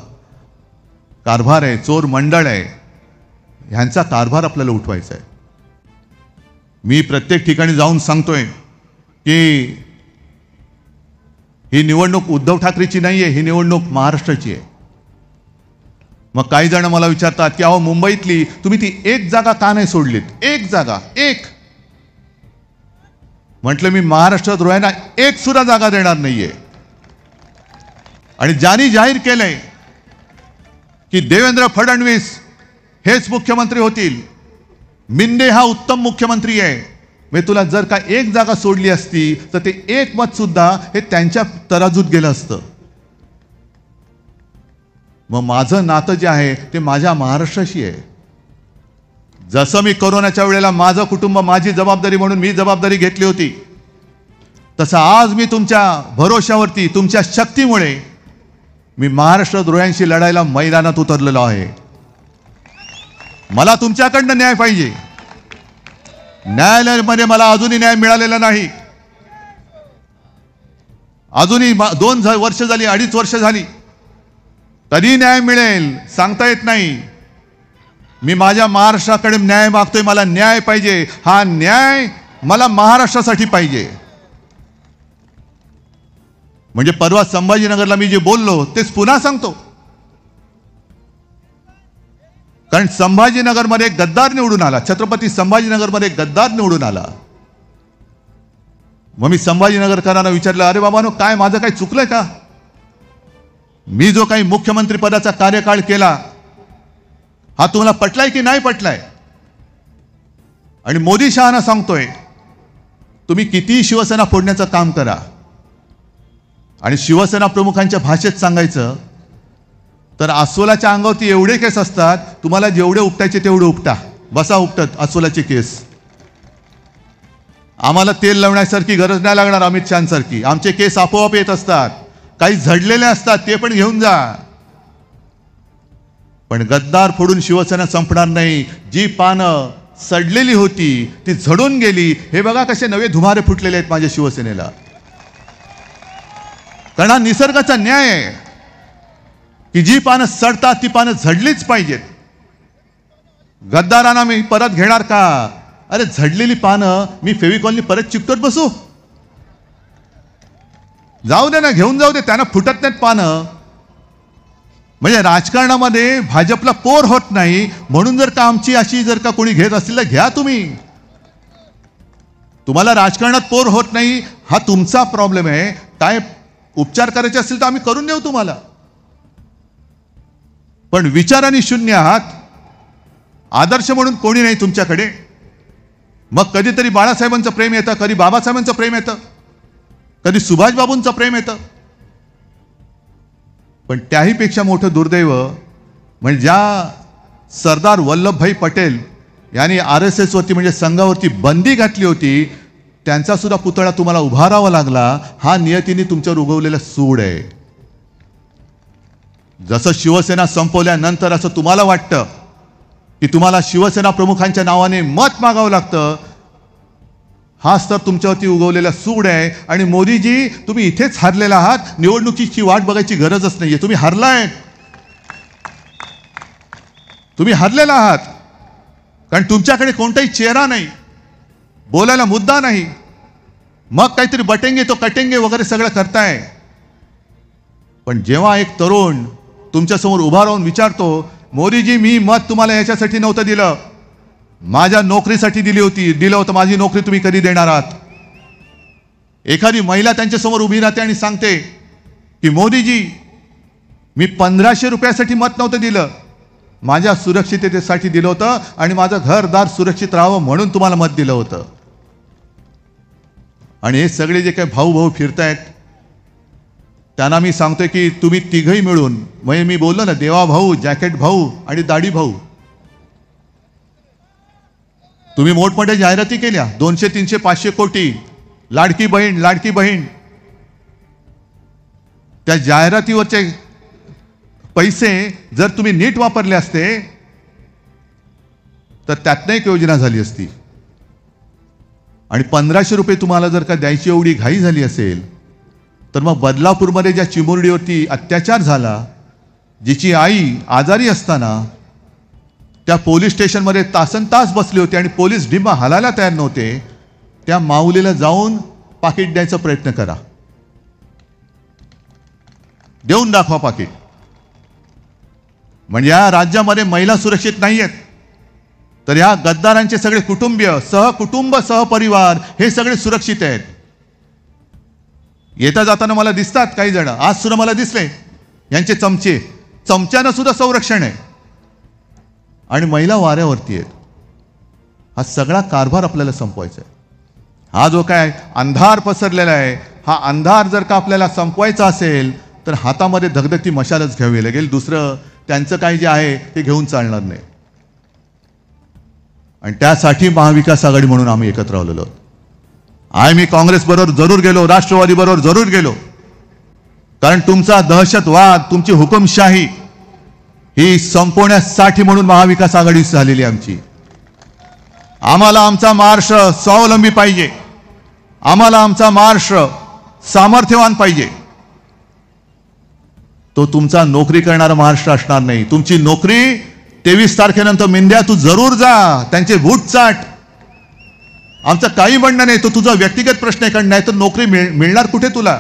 कारभार आहे, चोर मंडळ आहे, ह्यांचा कारभार आपल्याला उठवायचा आहे. मी प्रत्येक ठिकाणी जाऊन सांगतोय की ही निवडणूक उद्धव ठाकरेची नाहीये, ही निवडणूक महाराष्ट्राची आहे. मग काही जण मला विचारतात की अहो मुंबईतली तुम्ही ती एक जागा का नाही सोडलीत? एक जागा, एक. म्हटलं मी महाराष्ट्रात रोह्यांना एक सुद्धा जागा देणार नाहीये. आणि ज्यांनी जाहीर केलंय की देवेंद्र फडणवीस हेच मुख्यमंत्री होतील, मिंदे हा उत्तम मुख्यमंत्री आहे, मी तुला जर का एक जागा सोडली असती तर ते एक मत सुद्धा हे त्यांच्या तराजूत गेलं असतं. मग माझं नातं जे आहे ते माझ्या महाराष्ट्राशी आहे. जसं मी कोरोनाच्या वेळेला माझं कुटुंब माझी जबाबदारी म्हणून मी जबाबदारी घेतली होती, तसं आज मी तुमच्या भरोशावरती तुमच्या शक्तीमुळे मी महाराष्ट्र द्रोह्यांशी लढायला मैदानात उतरलेलो आहे. मला तुमच्याकडनं न्याय पाहिजे. न्यायालयामध्ये मला अजूनही न्याय मिळालेला नाही. अजूनही 2 वर्ष झाली, 2.5 वर्ष झाली, कधी न्याय मिळेल सांगता येत नाही. मी माझ्या महाराष्ट्राकडे न्याय मागतोय. मला न्याय पाहिजे. हा न्याय मला महाराष्ट्रासाठी पाहिजे. म्हणजे परवा संभाजीनगरला मी जे बोललो तेच पुन्हा सांगतो. कारण संभाजीनगरमध्ये गद्दार निवडून आला, छत्रपती संभाजीनगरमध्ये गद्दार निवडून आला. मग मी संभाजीनगरकरांना विचारलं, अरे बाबांनो, काय माझं काही चुकलंय का? मी जो काही मुख्यमंत्री पदाचा कार्यकाळ केला हा तुम्हाला पटलाय की नाही पटलाय? आणि मोदी शहाना सांगतोय तुम्ही किती शिवसेना फोडण्याचं काम करा, आणि शिवसेना प्रमुखांच्या भाषेत सांगायचं तर अस्वलाच्या अंगावरती एवढे केस असतात, तुम्हाला जेवढे उपटायचे तेवढे उपटा, बसा उपटत अस्वलाचे केस. आम्हाला तेल लावण्यासारखी गरज नाही लागणार अमित शहांसारखी. आमचे केस आपोआप येत असतात, काही झडलेले असतात ते पण घेऊन जा. पण गद्दार फोडून शिवसेना संपणार नाही. जी पानं सडलेली होती ती झडून गेली. हे बघा कसे नवे धुमारे फुटलेले आहेत माझ्या शिवसेनेला. कारण हा निसर्गाचा न्याय आहे की जी पानं सडतात ती पानं झडलीच पाहिजेत. गद्दारांना मी परत घेणार का? अरे झडलेली पानं मी फेविकॉलनी परत चिकटत बसू? जाऊ दे ना, घेऊन जाऊ दे, त्यांना फुटत नाहीत पानं. म्हणजे राजकारणामध्ये भाजपला पोर होत नाही म्हणून जर का आमची अशी जर का कोणी घेत असतील तर घ्या तुम्ही. तुम्हाला राजकारणात पोर होत नाही हा तुमचा प्रॉब्लेम आहे. काय उपचार करायचे असतील तर आम्ही करून देऊ तुम्हाला, पण विचारांनी शून्य आहात. आदर्श म्हणून कोणी नाही तुमच्याकडे. मग कधीतरी बाळासाहेबांचं प्रेम येतं, कधी बाबासाहेबांचं प्रेम येतं, कधी सुभाषबाबूंचं प्रेम येतं. पण त्याहीपेक्षा मोठं दुर्दैव म्हणजे ज्या सरदार वल्लभभाई पटेल यांनी RSS वरती म्हणजे संघावरती बंदी घातली होती, त्यांचा सुद्धा पुतळा तुम्हाला उभारावा लागला. हा नियतीने तुमच्यावर उगवलेला सूड आहे. जसं शिवसेना संपवल्यानंतर असं तुम्हाला वाटतं की तुम्हाला शिवसेना प्रमुखांच्या नावाने मत मागावं लागतं, हाच तर तुमच्यावरती उगवलेला सूड आहे. आणि मोदीजी तुम्ही इथेच हरलेला आहात, निवडणुकीची वाट बघायची गरजच नाहीये. तुम्ही हरलाय, तुम्ही हरलेला आहात. कारण तुमच्याकडे कोणताही चेहरा नाही, बोलायला मुद्दा नाही. मग काहीतरी बटेंगे तो कटेंगे वगैरे सगळं करताय. पण जेव्हा एक तरुण तुमच्यासमोर उभा राहून विचारतो, मोदीजी मी मत तुम्हाला याच्यासाठी नव्हतं दिलं, माझ्या नोकरीसाठी दिलं होतं, माझी नोकरी तुम्ही कधी देणार आहात? एखादी महिला त्यांच्यासमोर उभी राहते आणि सांगते की मोदीजी मी 1500 रुपयासाठी मत नव्हतं दिलं, माझ्या सुरक्षिततेसाठी दिलं होतं आणि माझं घरदार सुरक्षित राहावं म्हणून तुम्हाला मत दिलं होतं. आणि हे सगळे जे काही भाऊ भाऊ फिरतायत त्यांना मी सांगतोय की तुम्ही तिघही मिळून, म्हणजे मी बोललो ना, देवा भाऊ, जॅकेट भाऊ आणि दाढी भाऊ, तुम्ही मोठमोठ्या जाहिराती केल्या, 200, 300, 500 कोटी, लाडकी बहीण, लाडकी बहीण. त्या जाहिरातीवरचे पैसे जर तुम्ही नीट वापरले असते तर त्यातनं एक योजना झाली असती. आणि 1500 रुपये तुम्हाला जर का द्यायची एवढी घाई झाली असेल तर मग बदलापूरमध्ये ज्या चिमुरडीवरती अत्याचार झाला, जिची आई आजारी असताना त्या पोलीस स्टेशनमध्ये तासनतास बसले होते आणि पोलीस डिंबा हलायला तयार नव्हते, त्या माऊलीला जाऊन पाकिट द्यायचा प्रयत्न करा. देऊन दाखवा पाकिट. म्हणजे या राज्यामध्ये महिला सुरक्षित नाही आहेत, तर या गद्दारांचे सगळे कुटुंबीय, सहकुटुंब, सहपरिवार हे सगळे सुरक्षित आहेत. येता जाताना मला दिसतात काही जण, आज सुद्धा मला दिसले यांचे चमचे, चमच्यानं सुद्धा संरक्षण आहे आणि महिला वाऱ्यावरती आहेत. हा सगळा कारभार आपल्याला संपवायचा आहे. हा जो काय अंधार पसरलेला आहे, हा अंधार जर का आपल्याला संपवायचा असेल तर हातामध्ये धगधगती मशालच घ्यावी लागेल. दुसरं त्यांचं काही जे आहे ते घेऊन चालणार नाही. आणि त्यासाठी महाविकास आघाडी म्हणून आम्ही एकत्र आलेलो आहोत. मी काँग्रेस बरोबर जरूर गेलो, राष्ट्रवादी बरोबर जरूर गेलो, कारण तुमचा दहशतवाद, तुमची हुकुमशाही ही संपवण्यासाठी म्हणून महाविकास आघाडी झालेली आमची. आम्हाला आमचा महाराष्ट्र स्वावलंबी पाहिजे, आम्हाला आमचा महाराष्ट्र सामर्थ्यवान पाहिजे. तो तुमचा नोकरी करणारा महाराष्ट्र असणार नाही. तुमची नोकरी 23 तारखेनंतर मिंद्या तू जरूर जा, त्यांचे बूट चाट, आमचं काही म्हणणं नाही. तो तुझा व्यक्तिगत प्रश्न आहे, कारण नाही तर नोकरी मिळणार कुठे तुला?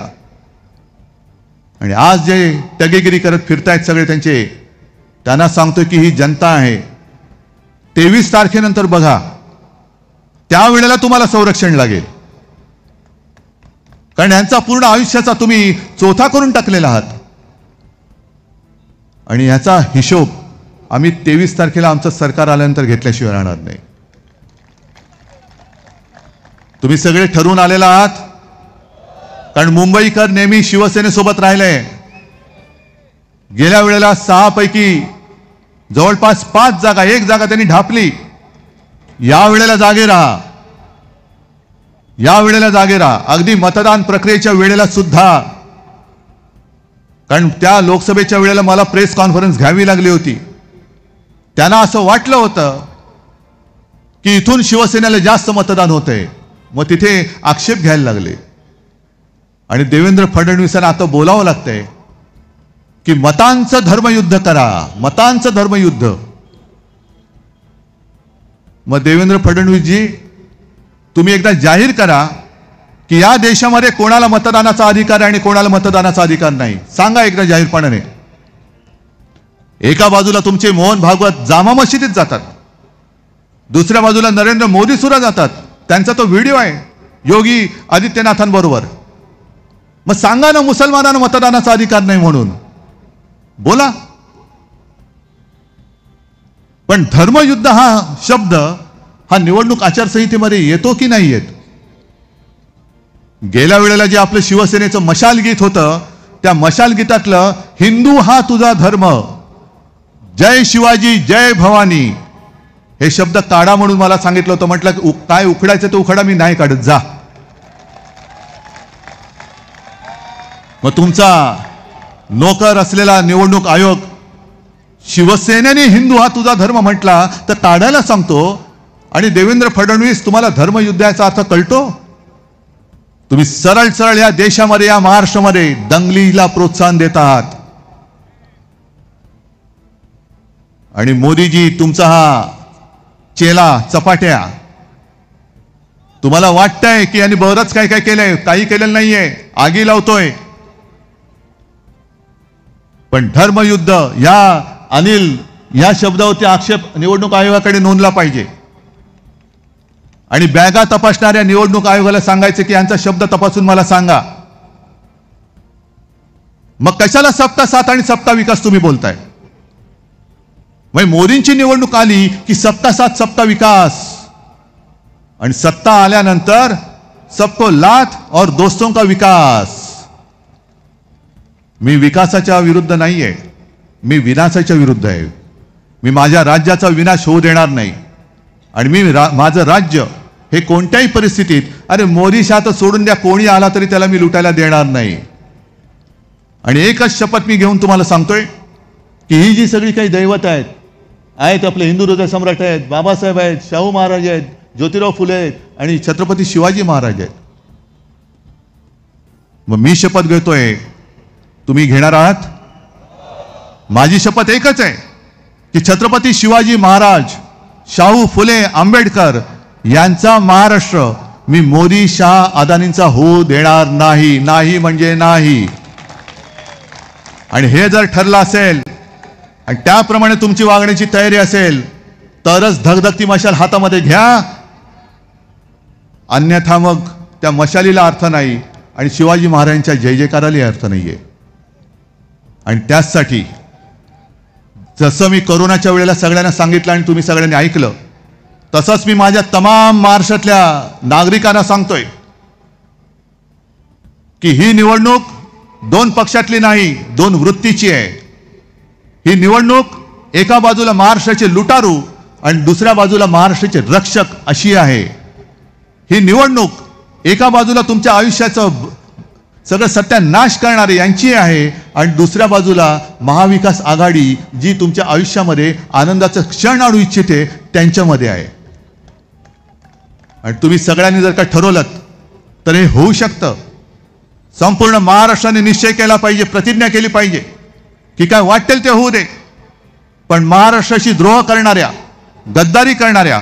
आणि आज जे टगेगिरी करत फिरतायत सगळे त्यांचे, त्यांना सांगतोय की ही जनता आहे, 23 तारखेनंतर बघा, त्यावेळेला तुम्हाला संरक्षण लागेल. कारण यांचा पूर्ण आयुष्याचा तुम्ही चोथा करून टाकलेला आहात. आणि याचा हिशोब आम्ही 23 तारखेला आमचं सरकार आल्यानंतर घेतल्याशिवाय राहणार नाही. तुम्ही सगळे ठरवून आलेला आहात, कारण मुंबईकर नेहमी शिवसेनेसोबत राहिले. गेल्या वेळेला 6 पैकी जवळपास 5 जागा, 1 जागा त्यांनी ढापली. या वेळेला जागे राहा, या वेळेला जागे राहा. अगदी मतदान प्रक्रियेच्या वेळेला सुद्धा, कारण त्या लोकसभेच्या वेळेला मला प्रेस कॉन्फरन्स घ्यावी लागली होती. त्यांना असं वाटलं होतं की इथून शिवसेनेला जास्त मतदान होतंय, मग तिथे आक्षेप घ्यायला लागले. आणि देवेंद्र फडणवीसांना आता बोलावं लागतंय की मतांचं धर्मयुद्ध करा, मतांचं धर्मयुद्ध. मग देवेंद्र फडणवीसजी, तुम्ही एकदा जाहीर करा की या देशामध्ये कोणाला मतदानाचा अधिकार आहे आणि कोणाला मतदानाचा अधिकार नाही. सांगा एकदा जाहीरपणाने. एका बाजूला तुमचे मोहन भागवत जामा मशिदीत जातात, दुसऱ्या बाजूला नरेंद्र मोदी सुद्धा जातात. त्यांचा तो व्हिडिओ आहे योगी आदित्यनाथांबरोबर. मग सांगा ना मुसलमानांना मतदानाचा अधिकार नाही म्हणून, बोला. पण धर्मयुद्ध हा शब्द हा निवडणूक आचारसंहितेमध्ये येतो की नाही येत? गेल्या वेळेला जे आपलं शिवसेनेचं मशाल गीत होतं, त्या मशाल गीतातलं हिंदू हा तुझा धर्म, जय शिवाजी जय भवानी हे शब्द काढा म्हणून मला सांगितलं होतं. म्हटलं काय उखडायचं ते उखडा, मी नाही काढत, जा. मग तुमचा नोकर असलेला निवडणूक आयोग शिवसेनेने हिंदू हा तुझा धर्म म्हटला तर काढायला सांगतो. आणि देवेंद्र फडणवीस, तुम्हाला धर्मयुद्धाचा अर्थ कळतो? तुम्ही सरळ सरळ या देशामध्ये, या महाराष्ट्रामध्ये दंगलीला प्रोत्साहन देत आहात. आणि मोदीजी, तुमचा हा चेला चपाट्या, तुम्हाला वाटतंय की यांनी बरंच काय काय केलंय, काही केलेलं नाहीये, आगी लावतोय. पण धर्मयुद्ध या अनिल या शब्दावरती आक्षेप निवडणूक आयोगाकडे नोंदला पाहिजे. आणि बॅगा तपासणाऱ्या निवडणूक आयोगाला सांगायचं की यांचा शब्द तपासून मला सांगा. मग कशाला सत्ता साथ आणि सत्ता विकास तुम्ही बोलताय? मग मोदींची निवडणूक आली की सत्ता साथ सत्ता विकास, आणि सत्ता आल्यानंतर सबको लाथ और दोस्तों का विकास. मी विकासाच्या विरुद्ध नाहीये, मी विनाशाच्या विरुद्ध आहे. मी माझ्या राज्याचा विनाश होऊ देणार नाही. आणि मी माझं राज्य हे कोणत्याही परिस्थितीत, अरे मोदी शाह तर सोडून द्या, कोणी आला तरी त्याला मी लुटायला देणार नाही. आणि एकच शपथ मी घेऊन तुम्हाला सांगतोय की ही जी सगळी काही दैवत आहेत आपले हिंदू हृदय सम्राट आहेत, बाबासाहेब आहेत, शाहू महाराज आहेत, ज्योतिराव फुले आहेत आणि छत्रपती शिवाजी महाराज आहेत. मग मी शपथ घेतोय, तुम्ही घेणार आहात? माझी शपथ एकच आहे की छत्रपती शिवाजी महाराज, शाहू फुले, आंबेडकर यांचा महाराष्ट्र मी मोदी शाह अदानींचा होऊ देणार नाही. नाही म्हणजे नाही. आणि हे जर ठरलं असेल आणि त्याप्रमाणे तुमची वागण्याची तयारी असेल तरच धगधगती मशाल हातामध्ये घ्या, अन्यथा मग त्या मशालीला अर्थ नाही आणि शिवाजी महाराजांच्या जय जयकाराला अर्थ नाहीये. आणि त्याचसाठी जसं मी कोरोनाच्या वेळेला सगळ्यांना सांगितलं आणि तुम्ही सगळ्यांनी ऐकलं, तसंच मी माझ्या तमाम महाराष्ट्रातल्या नागरिकांना सांगतोय की ही निवडणूक 2 पक्षातली नाही, 2 वृत्तीची आहे. ही निवडणूक एका बाजूला महाराष्ट्राचे लुटारू आणि दुसऱ्या बाजूला महाराष्ट्राचे रक्षक अशी आहे. ही निवडणूक एका बाजूला तुमच्या आयुष्याचं सगळं सत्यानाश करणारे यांची आहे आणि दुसऱ्या बाजूला महाविकास आघाडी जी तुमच्या आयुष्यामध्ये आनंदाचं क्षण आणू इच्छिते त्यांच्यामध्ये आहे. आणि तुम्ही सगळ्यांनी जर का ठरवलं तर हे होऊ शकतं. संपूर्ण महाराष्ट्राने निश्चय केला पाहिजे, प्रतिज्ञा केली पाहिजे की काय वाटेल ते होऊ दे, पण महाराष्ट्राशी द्रोह करणाऱ्या, गद्दारी करणाऱ्या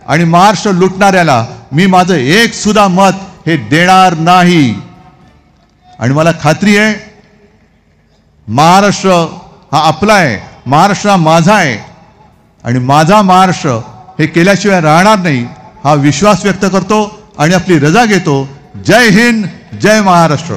आणि महाराष्ट्र लुटणाऱ्याला मी माझं एक सुद्धा मत हे देणार नाही. आणि मला खात्री आहे महाराष्ट्र हा आपला आहे, महाराष्ट्र हा माझा आहे आणि माझा महाराष्ट्र हे केल्याशिवाय राहणार नाही हा विश्वास व्यक्त करतो आणि आपली रजा घेतो। जय हिंद, जय महाराष्ट्र।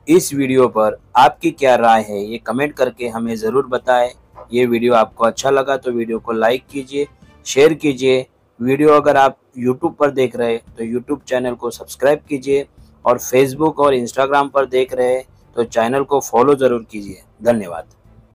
इस वीडियो पर आपकी क्या राय है ये कमेंट करके हमें ज़रूर बताएं। ये वीडियो आपको अच्छा लगा तो वीडियो को लाइक कीजिए, शेयर कीजिए। वीडियो अगर आप YouTube पर देख रहे हैं तो YouTube चैनल को सब्सक्राइब कीजिए और Facebook और Instagram पर देख रहे हैं तो चैनल को फॉलो ज़रूर कीजिए। धन्यवाद।